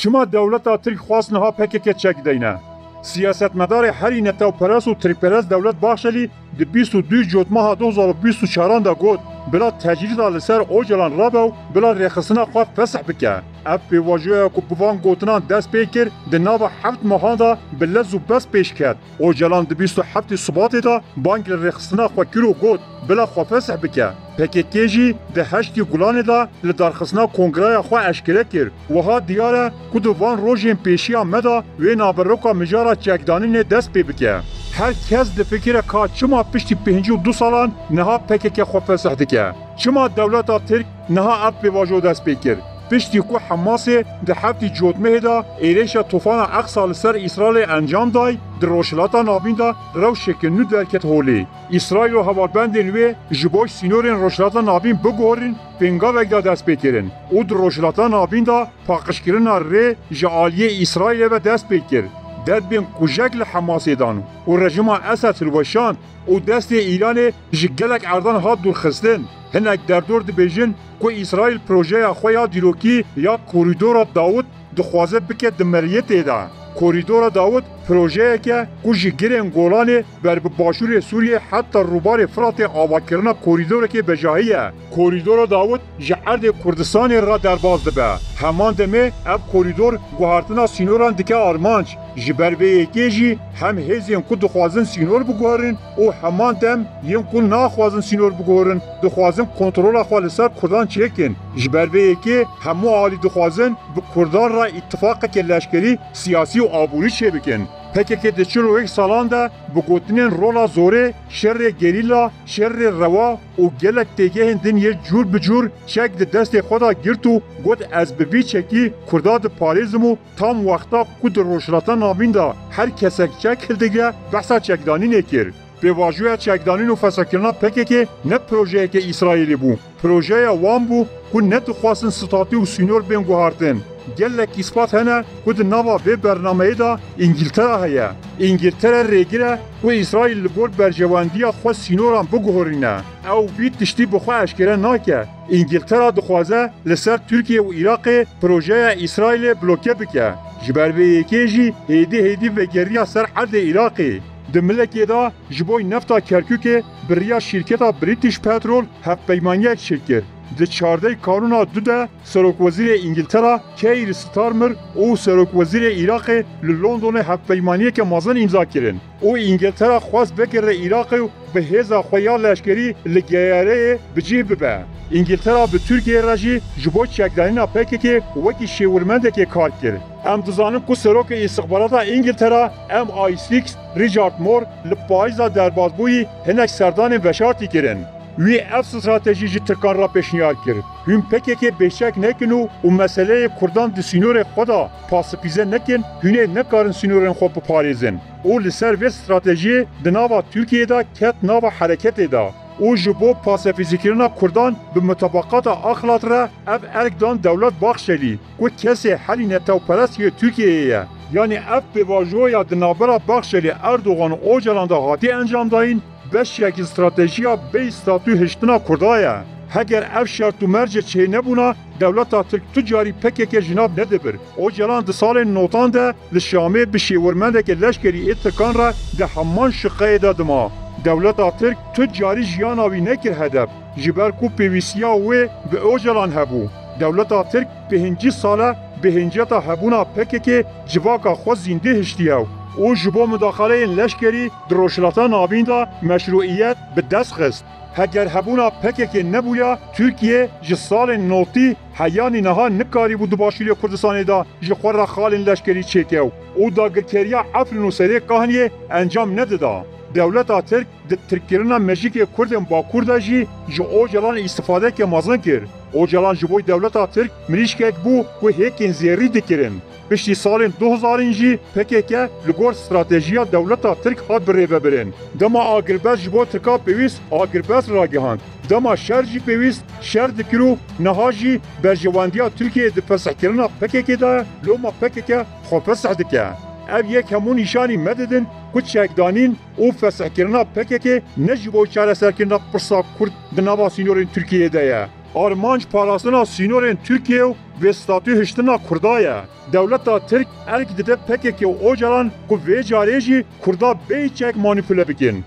چما دولتا ترک خواست نها پکک چک دینه. سیاستمدار هری نتاو پرس و ترک پرس دولت باخشلی د 22 جوت ماه 2024 دا گوت بلا تجرید لسر اوجلان رابو بلا رخصنا خواف فسح بکه. اف به واجوه که بوان گوتنان دست پیکر د ناو 7 ماهان دا بلزو بس پیش کرد. اوجلان د 27 صبات دا بانک رخصنا خوا کرو گوت بلا خوا فسح بکه. پککی جی د 8 گلان دا لدارخصنا کنگره خوا اشکره کرد. وها دیاره که دوان روژین پیشیا مدا و نابروکا مجارا چکدانین دست پی بکه. هر کس د فکر که چما پشتی 52 سالان نها پکک خوا فسح دکه. چما دولتا ترک نها اف به واجو دست پیکر. پشتی که حماس ده هفتی جوتمه دا ایریش طوفان اقصا لسر اسرائیل انجام دای در روشلاتا نابین دا رو شکنو درکت هولی. اسرائیل و هواربند نوی جباش سینورین روشلاتا نابین بگورین پنگا وگدا دست بکرین. او در روشلاتا نابین دا پاقش کرن ره جعالی اسرائیل و دست بکر. داد بین کجک لحماسی دانو. و رژیم اسد الوشان و دست ایران جگلک اردان ها دور خستن. هنک در دور بیژن که اسرائیل پروژه خویا دیروکی یا کوریدور داوود دخوازه بکه دمریت ایده. کوریدور داوود پروژه که جگرین گولان بر باشور سوریه حتی روبار فرات آواکرنا کوریدور که بجاهیه. کوریدور داوود جعرد کردستان را در باز دبه. همان دمه اب کوریدور گوهرتنا سینوران دکه آرمانچ. جبر به یکیجی هم هزین که دخوازن سینور بگوهرن و همان دم ین که ناخوازن سینور بگوهرن دخوازن کنترول خوالسر کردان چکن. جبر به یکی همو عالی دخوازن به کردان را اتفاق که لشکری سیاسی و آبوری چه بکن. پکه که دچلو یک سالان ده بگوتنین رولا زوره، شر گریلا، شر روا و گلک تیگه هندین یه جور بجور چک ده دست خدا گرتو گوت از ببی چکی کرداد پاریزمو تام وقتا کود روشلاتا نامین ده هر کسک چک هلدگه بحثا چکدانی نکر. به واجوه چکدانی و فسکرنا پکه که نه پروژه که اسرائیلی بو. پروژه وام بو که نه تخواستن ستاتی و سینور بین گوهارتن. گلک اثبات هنه که نوا به برنامه دا انگلتره هیا. انگلتره ریگیره و اسرائیل لگور برجواندیا خوا سینوران بگوهرینه. او بید تشتی بخوا اشکره ناکه. انگلتره دخوازه لسر ترکیه و عراق پروژه اسرائیل بلوکه بکه. جبر به یکیجی هیدی و گریا سر حد عراقی. دملکی دا جبوی نفتا کرکوک بریا شرکتا بریتیش پترول هفت پیمانیک شرکت. د 14 کانونا دوده سروک وزیر انگلترا کیر ستارمر او سروک وزیر عراق لندن هفت پیمانی که مازن امضا کردن. او انگلترا خواست بکره عراق و به هزا خویا لشکری لگیاره بجیب ببه. انگلترا به ترکیه رجی جبو چکدانینا پکه که وکی شیورمنده که کار کرد. ام دزانم که سروک استخبارات انگلترا MI6 ریچارد مور لپایزا در بازبوی هنک سردان وشارتی کردن. وی اف استراتژی ترکان را پیشنهاد کرد. هم پکه که بیشک نکنو و مسئله کردان د سینور خدا پاسپیزه نکن هونه نکارن سینورن خود بپاریزن. او لسر و استراتژی دناوا ترکیه دا کت ناوا حرکت دا. او جبو پاسپیزی کرنا کردان به مطابقات اخلاط را اف ارکدان دولت باخشلی که کسی حلی نتاو پرست یه ترکیه یعنی اف به واجویا دنابرا باخشلی اردوغان اوجلان دا هاتی انجام داین بش یک استراتژیا به استاتو هشتنا کردایه. اگر اف شرط و مرج چه نبونا دولتا ترک تجاری پکه که جناب ندبر. او جلان ده سال نوتان ده لشامه بشیورمنده که لشکری اتکان را ده همان شقه دادما. دولتا ترک تجاری جیاناوی نکر هدف. جبر کو پیویسیا و به او جلان هبو. دولتا ترک به هنجی ساله به هنجتا هبونا پکه که جواکا خود زنده هشتیاو. او جبو مداخله لشکری دروشلاتا نابین دا مشروعیت به دست خست. اگر هبونا پکه که نبویا ترکیه جسال نوتی حیانی نها نکاری بود باشوری کردستان دا جخور را خال لشکری چیکیو. او داگرکریا عفرین و سریع کهانیه انجام ندادا. دولتا ترک د ترکیرنا مجیک کردن با کردجی جو او جلان استفاده که مازن کرد. او جلان جبوی دولتا ترک مریش که بو و هیکین زیری دکرن. پشتی سال 2000 پکه که لگور استراتژیا دولتا ترک هات بره ببرن. دما آگربز جبو ترکا پیویست آگربز را گهاند. دما شهر جی پیویست شهر دکرو نهاجی برجواندیا ترکیه دفسح کرنا پکه که دا لوما پکه که خوفسح دکه. اف یک همون نشانی مددن که چکدانین او فسح کرنا پکه که نجبو چاره سر کرنا پرسا کرد دناوا سینورین ترکیه دایه. آرمانج پاراستنا سینورên Türkiye ve statû hiştina Kurda ye. Dewleta Tirk erk dide PKK û Ocalan ku vê carê jî Kurda bêçek manîpüle bikin.